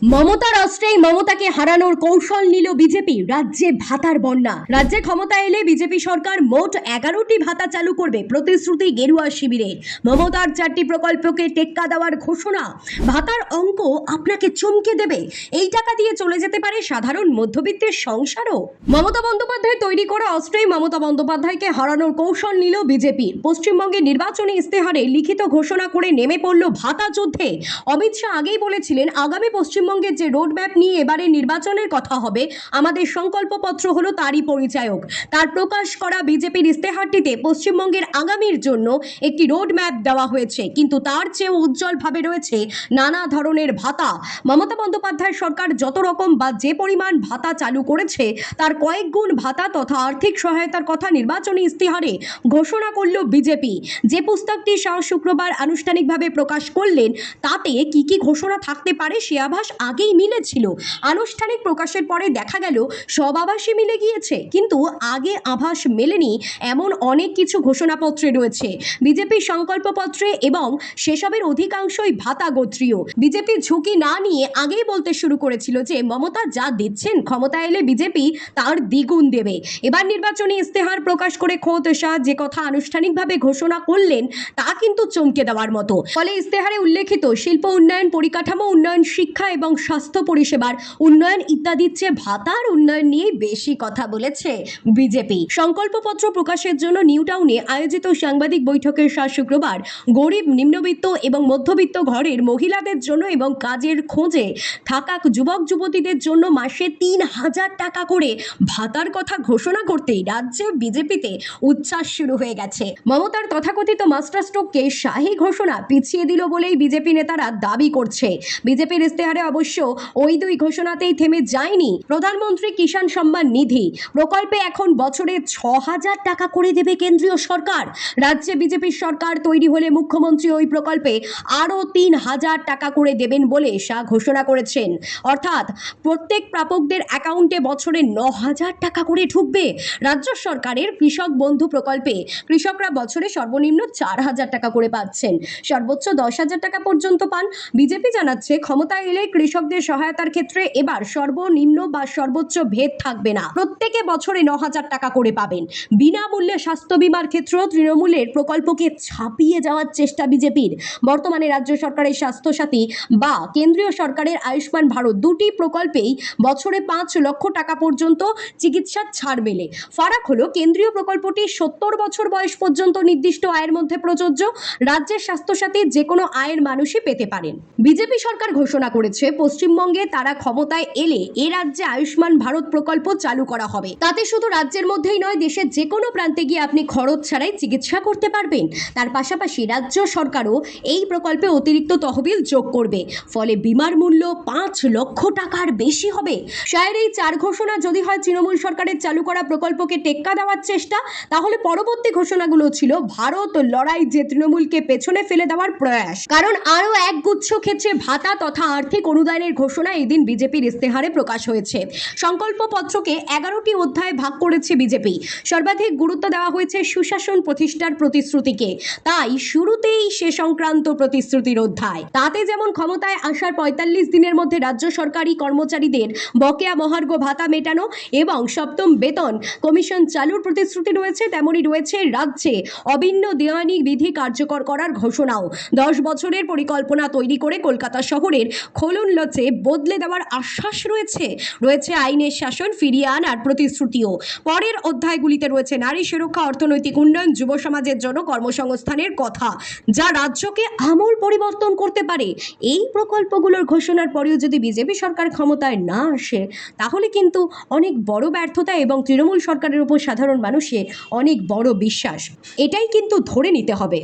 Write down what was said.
মমতার অস্ত্রেই মমতাকে হারানোর কৌশল নিল বিজেপি। রাজ্যে ভাতার বন্যা। রাজ্যে ক্ষমতা এলে বিজেপি সরকার মোট 11টি ভাতা চালু করবে, প্রতিশ্রুতি গেরুয়া শিবিরের। মমতার 4টি প্রকল্পকে টেক্কা দেওয়ার ঘোষণা। ভাতার অঙ্ক আপনাকে চমকে দেবে। এই টাকা দিয়ে চলে যেতে পারে সাধারণ মধ্যবিত্তের সংসারও। মমতা বন্দ্যোপাধ্যায় তৈরি করা অস্ত্রেই মমতা বন্দ্যোপাধ্যায়কে হারানোর কৌশল নিল বিজেপি। পশ্চিমবঙ্গের নির্বাচনী ইস্তেহারে লিখিত ঘোষণা করে নেমে পড়ল ভাতা যুদ্ধে। অমিত শাহ আগেই বলেছিলেন, আগামী পশ্চিমবঙ্গের যে রোড ম্যাপ নিয়ে এবারে নির্বাচনের কথা হবে, আমাদের সংকল্পপত্র হলো তারই পরিচায়ক। তার প্রকাশ করা বিজেপির ইস্তেহারটিতে পশ্চিমবঙ্গের আগামীর জন্য একটি রোড ম্যাপ দেওয়া হয়েছে, কিন্তু তার চেয়েও উজ্জ্বলভাবে রয়েছে নানা ধরনের ভাতা। মমতা বন্দ্যোপাধ্যায় সরকার যত রকম বা যে পরিমাণ ভাতা চালু করেছে তার কয়েক গুণ ভাতা তথা আর্থিক সহায়তার কথা নির্বাচনী ইস্তেহারে ঘোষণা করল বিজেপি। যে পুস্তকটি শাহ শুক্রবার আনুষ্ঠানিকভাবে প্রকাশ করলেন, তাতে কি কি ঘোষণা থাকতে পারে সে আভাস আগেই মিলেছিল। আনুষ্ঠানিক প্রকাশের পরে দেখা গেল সব আভাসই মিলে গিয়েছে, কিন্তু আগে আভাস মেলেনি এমন অনেক কিছু ঘোষণাপত্রে রয়েছে বিজেপির সংকল্পপত্রে, এবং সেসবের অধিকাংশই ভাতা গোত্রীয়। বিজেপি ঝুঁকি না নিয়ে আগেই বলতে শুরু করেছিল যে মমতা যা দিচ্ছেন ক্ষমতা এলে বিজেপি তার দ্বিগুণ দেবে। এবার নির্বাচনী ইস্তেহার প্রকাশ করে খোদ শাহ যে কথা আনুষ্ঠানিকভাবে ঘোষণা করলেন তা কিন্তু চমকে দেওয়ার মতো। ফলে ইস্তেহারে উল্লেখিত শিল্প উন্নয়ন, পরিকাঠামো উন্নয়ন, শিক্ষা এবং স্বাস্থ্য পরিষেবার উন্নয়ন ইত্যাদির চেয়ে ভাতার উন্নয়ন নিয়ে বেশি কথা বলেছে বিজেপি। সংকল্পপত্র প্রকাশের জন্য নিউ টাউনে আয়োজিত সাংবাদিক বৈঠকের শাহ শুক্রবার গরিব, নিম্নবিত্ত এবং মধ্যবিত্ত ঘরের মহিলাদের জন্য এবং কাজের খোঁজে থাকা যুবক যুবতীদের জন্য মাসে 3,000 টাকা করে ভাতার কথা ঘোষণা করতেই রাজ্যে বিজেপিতে উচ্ছ্বাস শুরু হয়ে গেছে। মমতার তথাকথিত মাস্টার স্ট্রোককে শাহী ঘোষণা পিছিয়ে দিল বলেই বিজেপি নেতারা দাবি করছে। বিজেপির ইস্তেহারে অবশ্য ওই দুই ঘোষণাতেই থেমে যায়নি। প্রধানমন্ত্রী কিষাণ সম্মান নিধি প্রকল্পে এখন বছরে 6,000 টাকা করে দেবে কেন্দ্রীয় সরকার। রাজ্যে বিজেপির সরকার তৈরি হলে মুখ্যমন্ত্রী ওই প্রকল্পে আরও 3,000 টাকা করে দেবেন বলে শাহ ঘোষণা করেছেন। অর্থাৎ প্রত্যেক প্রাপকদের অ্যাকাউন্টে বছরে 9,000 টাকা করে ঢুকবে। রাজ্য সরকারের কৃষক বন্ধু প্রকল্পে কৃষকরা বছরে সর্বনিম্ন 4,000 টাকা করে পাচ্ছেন, সর্বোচ্চ 10,000 টাকা পর্যন্ত পান। বিজেপি জানাচ্ছে ক্ষমতায় এলে কৃষকদের সহায়তার ক্ষেত্রে এবার সর্বনিম্ন বা সর্বোচ্চ ভেদ থাকবে না, প্রত্যেকে বছরে 9,000 টাকা করে পাবেন। বিনামূল্যে স্বাস্থ্য বিমার ক্ষেত্রেও তৃণমূলের প্রকল্পকে ছাপিয়ে যাওয়ার চেষ্টা বিজেপির। বর্তমানে রাজ্য সরকারের স্বাস্থ্যসাথী বা কেন্দ্রীয় সরকারের আয়ুষ্মান ভারত দুটি প্রকল্পেই বছরে 5 লক্ষ টাকা পর্যন্ত চিকিৎসার ছাড় মেলে। ফারাক হলো কেন্দ্রীয় প্রকল্পটি 70 বছর বয়স পর্যন্ত নির্দিষ্ট আয়ের মধ্যে প্রযোজ্য। রাজ্যের স্বাস্থ্যসাথী যে কোনো আয়ের মানুষই পেতে পারেন। বিজেপি সরকার ঘোষণা করেছে পশ্চিমবঙ্গে তারা ক্ষমতায় এলে এ রাজ্যে আয়ুষ্মান ভারত প্রকল্প চালু করা হবে। তাতে শুধু রাজ্যের মধ্যেই নয়, দেশের যে কোনো প্রান্তে গিয়ে আপনি খরচ ছাড়াই চিকিৎসা করতে পারবেন। তার পাশাপাশি রাজ্য সরকারও এই প্রকল্পে অতিরিক্ত তহবিল যোগ করবে, ফলে বিমার মূল্য 5 লক্ষ টাকার বেশি হবে। শাহের এই 4 ঘোষণা যদি হয় তৃণমূল সরকারের চালু করা প্রকল্পকে টেক্কা দেওয়ার চেষ্টা, তাহলে পরবর্তী ঘোষণাগুলো ছিল ভারত লড়াই, যে তৃণমূলকে পেছনে ফেলে দেওয়ার প্রয়াস। কারণ আরও একগুচ্ছ ক্ষেত্রে ভাতা তথা আর্থিক অনুদানের ঘোষণা এদিন বিজেপির ইস্তেহারে প্রকাশ হয়েছে। সংকল্পপত্রকে 11টি অধ্যায়ে ভাগ করেছে বিজেপি। সর্বাধিক গুরুত্ব দেওয়া হয়েছে সুশাসন প্রতিষ্ঠার প্রতিশ্রুতিকে, তাই শুরুতেই সে সংক্রান্ত প্রতিশ্রুতির অধ্যায়। তাতে যেমন ক্ষমতায় আসার 45 দিনের মধ্যে রাজ্য সরকারি কর্মচারীদের বকেয়া মহার্ঘ ভাতা মেটানো এবং 7ম বেতন কমিশন চালুর প্রতিশ্রুতি রয়েছে, তেমনই রয়েছে রাজ্যে অভিন্ন দেওয়ানি বিধি কার্যকর করার ঘোষণাও। 10 বছরের পরিকল্পনা তৈরি করে কলকাতা শহরের খোলন লচে বদলে দেওয়ার আশ্বাস রয়েছে। রয়েছে আইনের শাসন ফিরিয়ে আনার প্রতিশ্রুতিও। পরের অধ্যায়গুলিতে রয়েছে নারী সুরক্ষা, অর্থনৈতিক উন্নয়ন, যুব সমাজের জন্য কর্মসংস্থানের কথা, যা রাজ্যকে আমূল পরিবর্তন করতে পারে। এই প্রকল্পগুলোর ঘোষণার পরেও যদি বিজেপি সরকার ক্ষমতায় না আসে, তাহলে কিন্তু অনেক বড় ব্যর্থতা এবং তৃণমূল সরকারের উপর সাধারণ মানুষের অনেক বড় বিশ্বাস, এটাই কিন্তু ধরে নিতে হবে।